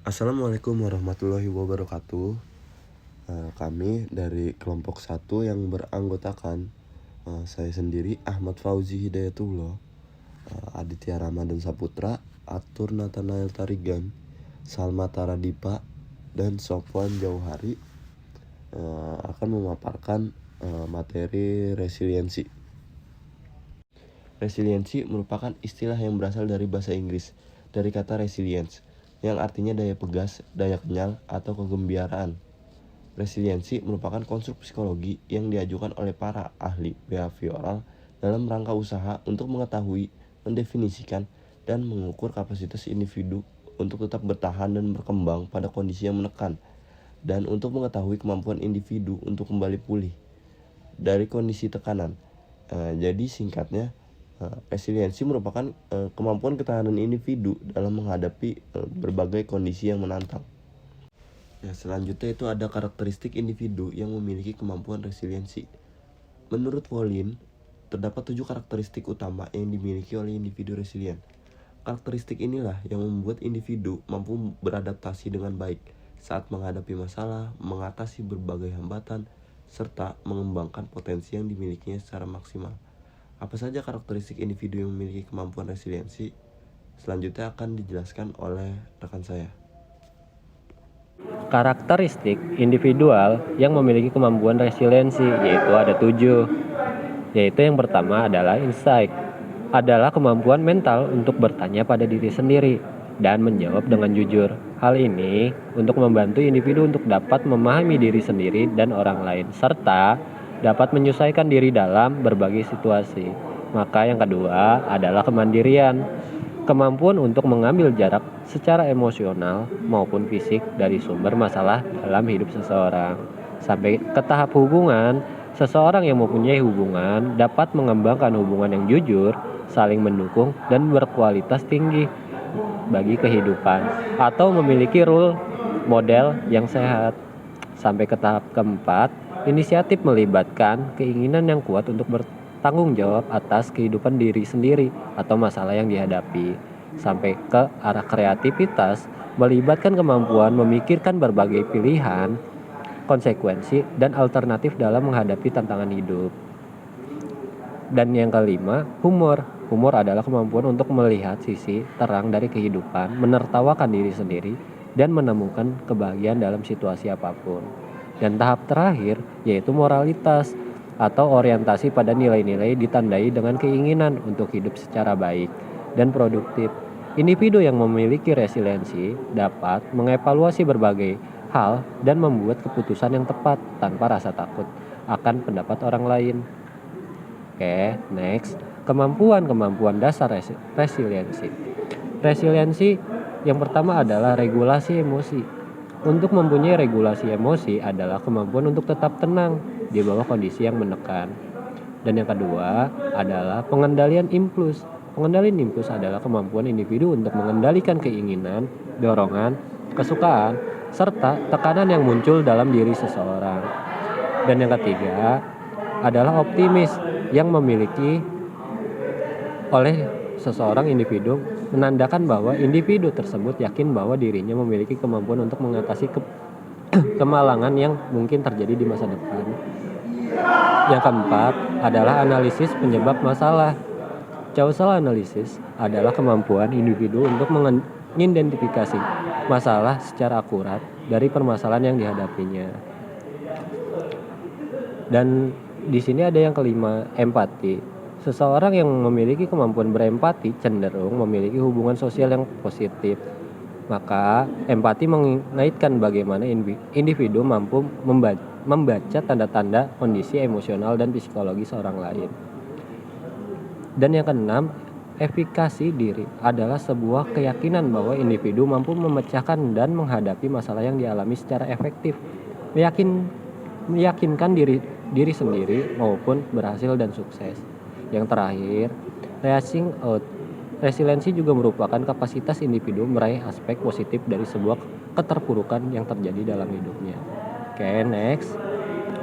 Assalamualaikum warahmatullahi wabarakatuh. Kami dari kelompok 1 yang beranggotakan saya sendiri Ahmad Fauzi Hidayatullah, Aditya Ramadan Saputra, Atur Nathanael Tarigan, Salma Taradipa, dan Sofwan Jauhari akan memaparkan materi resiliensi. Resiliensi merupakan istilah yang berasal dari bahasa Inggris, dari kata resilience, yang artinya daya pegas, daya kenyal, atau kegembiraan. Resiliensi merupakan konstruk psikologi yang diajukan oleh para ahli behavioral dalam rangka usaha untuk mengetahui, mendefinisikan, dan mengukur kapasitas individu untuk tetap bertahan dan berkembang pada kondisi yang menekan, dan untuk mengetahui kemampuan individu untuk kembali pulih dari kondisi tekanan. Jadi singkatnya, resiliensi merupakan kemampuan ketahanan individu dalam menghadapi berbagai kondisi yang menantang. Selanjutnya itu ada karakteristik individu yang memiliki kemampuan resiliensi. Menurut Wallin, terdapat 7 karakteristik utama yang dimiliki oleh individu resilient. Karakteristik inilah yang membuat individu mampu beradaptasi dengan baik saat menghadapi masalah, mengatasi berbagai hambatan, serta mengembangkan potensi yang dimilikinya secara maksimal. Apa saja karakteristik individu yang memiliki kemampuan resiliensi? Selanjutnya akan dijelaskan oleh rekan saya. Karakteristik individual yang memiliki kemampuan resiliensi yaitu ada 7. Yaitu yang pertama adalah insight. Adalah kemampuan mental untuk bertanya pada diri sendiri dan menjawab dengan jujur. Hal ini untuk membantu individu untuk dapat memahami diri sendiri dan orang lain serta dapat menyesuaikan diri dalam berbagai situasi. Maka yang kedua adalah kemandirian. Kemampuan untuk mengambil jarak secara emosional maupun fisik dari sumber masalah dalam hidup seseorang. Sampai ke tahap hubungan, seseorang yang mempunyai hubungan dapat mengembangkan hubungan yang jujur, saling mendukung, dan berkualitas tinggi bagi kehidupan, atau memiliki role model yang sehat. Sampai ke tahap keempat, inisiatif melibatkan keinginan yang kuat untuk bertanggung jawab atas kehidupan diri sendiri atau masalah yang dihadapi. Sampai ke arah kreativitas, melibatkan kemampuan memikirkan berbagai pilihan, konsekuensi, dan alternatif dalam menghadapi tantangan hidup. Dan yang kelima, humor. Humor adalah kemampuan untuk melihat sisi terang dari kehidupan, menertawakan diri sendiri, dan menemukan kebahagiaan dalam situasi apapun. Dan tahap terakhir yaitu moralitas atau orientasi pada nilai-nilai ditandai dengan keinginan untuk hidup secara baik dan produktif. Individu yang memiliki resiliensi dapat mengevaluasi berbagai hal dan membuat keputusan yang tepat tanpa rasa takut akan pendapat orang lain. Oke, next. Kemampuan dasar resiliensi. Resiliensi yang pertama adalah regulasi emosi. Untuk mempunyai regulasi emosi adalah kemampuan untuk tetap tenang di bawah kondisi yang menekan. Dan yang kedua adalah pengendalian impuls. Pengendalian impuls adalah kemampuan individu untuk mengendalikan keinginan, dorongan, kesukaan, serta tekanan yang muncul dalam diri seseorang. Dan yang ketiga adalah optimis yang memiliki oleh seseorang individu menandakan bahwa individu tersebut yakin bahwa dirinya memiliki kemampuan untuk mengatasi kemalangan yang mungkin terjadi di masa depan. Yang keempat adalah analisis penyebab masalah. Causal analysis adalah kemampuan individu untuk mengidentifikasi masalah secara akurat dari permasalahan yang dihadapinya. Dan di sini ada yang kelima, empati. Seseorang yang memiliki kemampuan berempati cenderung memiliki hubungan sosial yang positif. Maka empati mengaitkan bagaimana individu mampu membaca tanda-tanda kondisi emosional dan psikologi seorang lain. Dan yang keenam, efikasi diri adalah sebuah keyakinan bahwa individu mampu memecahkan dan menghadapi masalah yang dialami secara efektif, meyakinkan diri sendiri maupun berhasil dan sukses. Yang terakhir, reaching out. Resiliensi juga merupakan kapasitas individu meraih aspek positif dari sebuah keterpurukan yang terjadi dalam hidupnya. Oke, next.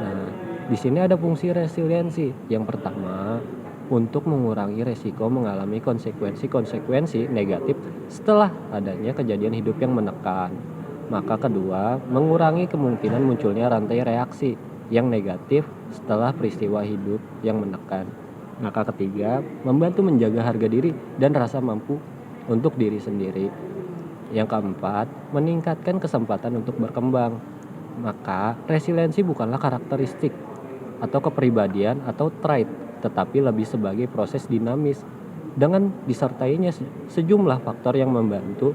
Nah, di sini ada fungsi resiliensi. Yang pertama, untuk mengurangi resiko mengalami konsekuensi-konsekuensi negatif setelah adanya kejadian hidup yang menekan. Maka kedua, mengurangi kemungkinan munculnya rantai reaksi yang negatif setelah peristiwa hidup yang menekan. Maka ketiga, membantu menjaga harga diri dan rasa mampu untuk diri sendiri. Yang keempat, meningkatkan kesempatan untuk berkembang. Maka resiliensi bukanlah karakteristik atau kepribadian atau trait, tetapi lebih sebagai proses dinamis dengan disertainya sejumlah faktor yang membantu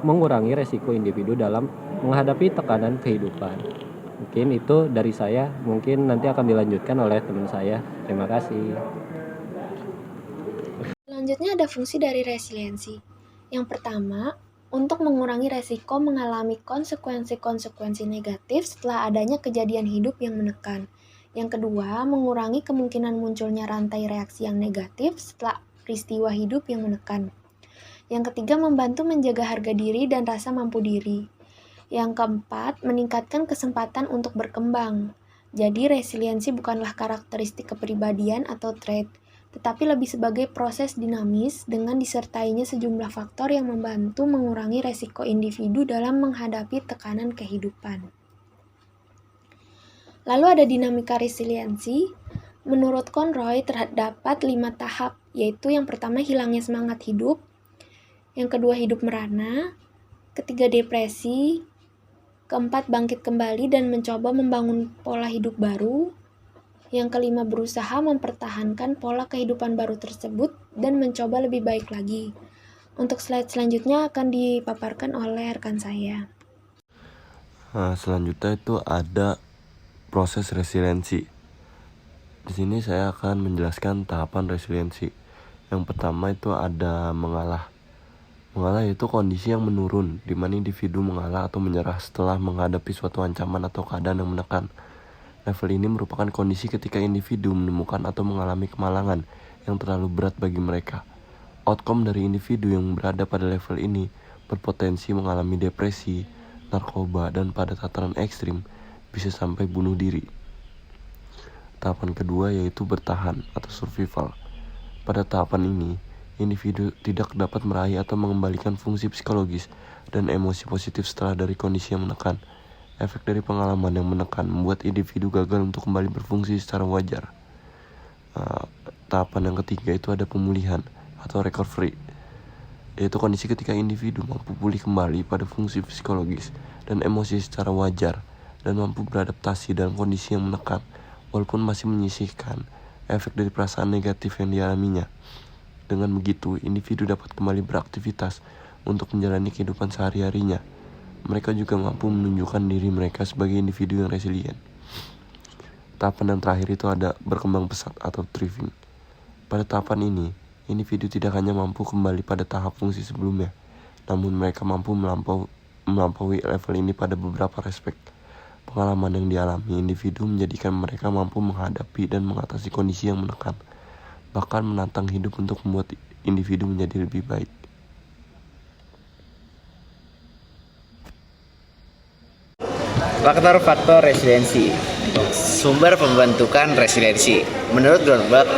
mengurangi resiko individu dalam menghadapi tekanan kehidupan. Mungkin itu dari saya, mungkin nanti akan dilanjutkan oleh teman saya. Terima kasih. Selanjutnya ada fungsi dari resiliensi. Yang pertama, untuk mengurangi resiko mengalami konsekuensi-konsekuensi negatif setelah adanya kejadian hidup yang menekan. Yang kedua, mengurangi kemungkinan munculnya rantai reaksi yang negatif setelah peristiwa hidup yang menekan. Yang ketiga, membantu menjaga harga diri dan rasa mampu diri. Yang keempat, meningkatkan kesempatan untuk berkembang. Jadi, resiliensi bukanlah karakteristik kepribadian atau trait, tetapi lebih sebagai proses dinamis dengan disertainya sejumlah faktor yang membantu mengurangi resiko individu dalam menghadapi tekanan kehidupan. Lalu ada dinamika resiliensi. Menurut Conroy terdapat 5 tahap, yaitu yang pertama hilangnya semangat hidup, yang kedua hidup merana, ketiga depresi, keempat bangkit kembali dan mencoba membangun pola hidup baru, yang kelima berusaha mempertahankan pola kehidupan baru tersebut dan mencoba lebih baik lagi. Untuk slide selanjutnya akan dipaparkan oleh rekan saya. Selanjutnya itu ada proses resiliensi. Di sini saya akan menjelaskan tahapan resiliensi. Yang pertama itu ada mengalah. Mengalah yaitu kondisi yang menurun, di mana individu mengalah atau menyerah setelah menghadapi suatu ancaman atau keadaan yang menekan. Level ini merupakan kondisi ketika individu menemukan atau mengalami kemalangan yang terlalu berat bagi mereka. Outcome dari individu yang berada pada level ini berpotensi mengalami depresi, narkoba, dan pada tataran ekstrim bisa sampai bunuh diri. Tahapan kedua yaitu bertahan atau survival. Pada tahapan ini, individu tidak dapat meraih atau mengembalikan fungsi psikologis dan emosi positif setelah dari kondisi yang menekan. Efek dari pengalaman yang menekan membuat individu gagal untuk kembali berfungsi secara wajar. Tahapan yang ketiga itu ada pemulihan atau recovery, yaitu kondisi ketika individu mampu pulih kembali pada fungsi psikologis dan emosi secara wajar dan mampu beradaptasi dalam kondisi yang menekan, walaupun masih menyisihkan efek dari perasaan negatif yang dialaminya. Dengan begitu, individu dapat kembali beraktivitas untuk menjalani kehidupan sehari-harinya. Mereka juga mampu menunjukkan diri mereka sebagai individu yang resilient. Tahapan yang terakhir itu ada berkembang pesat atau thriving. Pada tahapan ini, individu tidak hanya mampu kembali pada tahap fungsi sebelumnya, namun mereka mampu melampaui level ini pada beberapa respek. Pengalaman yang dialami individu menjadikan mereka mampu menghadapi dan mengatasi kondisi yang menekan, bahkan menantang hidup untuk membuat individu menjadi lebih baik. Faktor-faktor resiliensi. Sumber pembentukan resiliensi. Menurut Grunberg,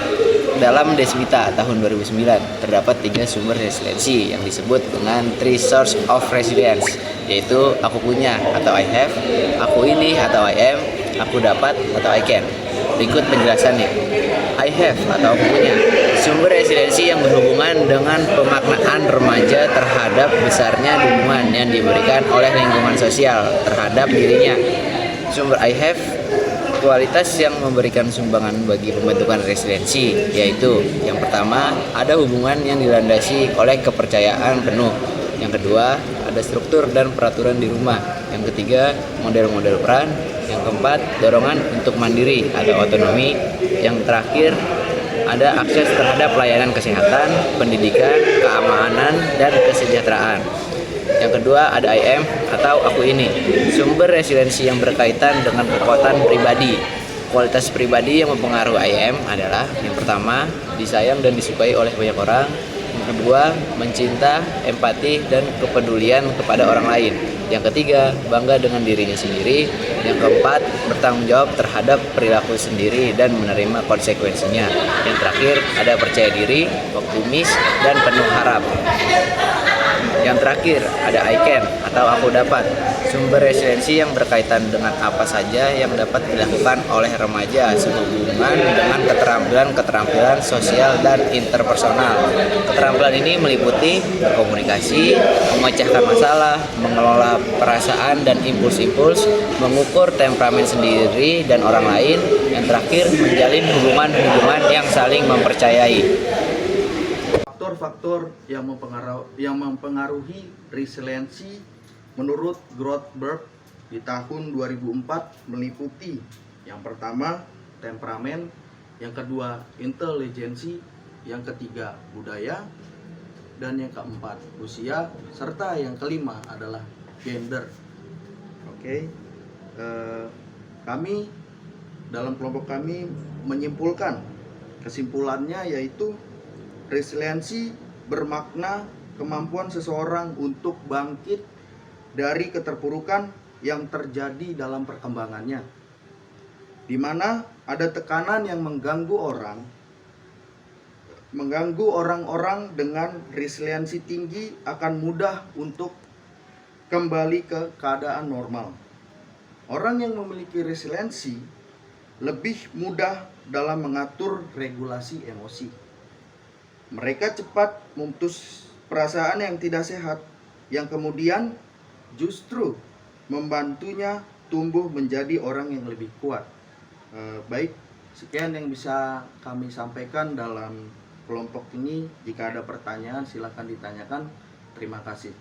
dalam Desmita tahun 2009 terdapat 3 sumber resiliensi yang disebut dengan 3 source of resilience, yaitu aku punya atau I have, aku ini atau I am, aku dapat atau I can. Berikut penjelasannya. I have atau aku punya, sumber resiliensi yang berhubungan dengan pemaknaan remaja terhadap besarnya dukungan yang diberikan oleh lingkungan sosial terhadap dirinya. Sumber I have, kualitas yang memberikan sumbangan bagi pembentukan resiliensi, yaitu yang pertama, ada hubungan yang dilandasi oleh kepercayaan penuh. Yang kedua, ada struktur dan peraturan di rumah. Yang ketiga, model-model peran. Yang keempat, dorongan untuk mandiri atau otonomi. Yang terakhir, ada akses terhadap layanan kesehatan, pendidikan, keamanan, dan kesejahteraan. Yang kedua, ada I am atau aku ini, sumber resiliensi yang berkaitan dengan kekuatan pribadi. Kualitas pribadi yang mempengaruhi I am adalah yang pertama, disayang dan disukai oleh banyak orang. Yang Kedua, mencinta, empati, dan kepedulian kepada orang lain. Yang ketiga, bangga dengan dirinya sendiri. Yang keempat, bertanggung jawab terhadap perilaku sendiri dan menerima konsekuensinya. Yang terakhir, ada percaya diri, optimis, dan penuh harap. Yang terakhir, ada I can atau aku dapat. Sumber resiliensi yang berkaitan dengan apa saja yang dapat dilakukan oleh remaja sehubungan dengan keterampilan sosial dan interpersonal. Keterampilan ini meliputi berkomunikasi, memecahkan masalah, mengelola perasaan dan impuls-impuls, mengukur temperamen sendiri dan orang lain, yang terakhir menjalin hubungan-hubungan yang saling mempercayai. Faktor-faktor yang mempengaruhi resiliensi menurut Grothberg di tahun 2004 meliputi yang pertama temperamen, yang kedua intelijensi, yang ketiga budaya, dan yang keempat usia, serta yang kelima adalah gender. Oke, kami dalam kelompok kami menyimpulkan kesimpulannya yaitu resiliensi bermakna kemampuan seseorang untuk bangkit dari keterpurukan yang terjadi dalam perkembangannya, di mana ada tekanan yang mengganggu orang-orang dengan resiliensi tinggi akan mudah untuk kembali ke keadaan normal. Orang yang memiliki resiliensi lebih mudah dalam mengatur regulasi emosi. Mereka cepat memutus perasaan yang tidak sehat, yang kemudian justru membantunya tumbuh menjadi orang yang lebih kuat. Baik, sekian yang bisa kami sampaikan dalam kelompok ini. Jika ada pertanyaan, silakan ditanyakan. Terima kasih.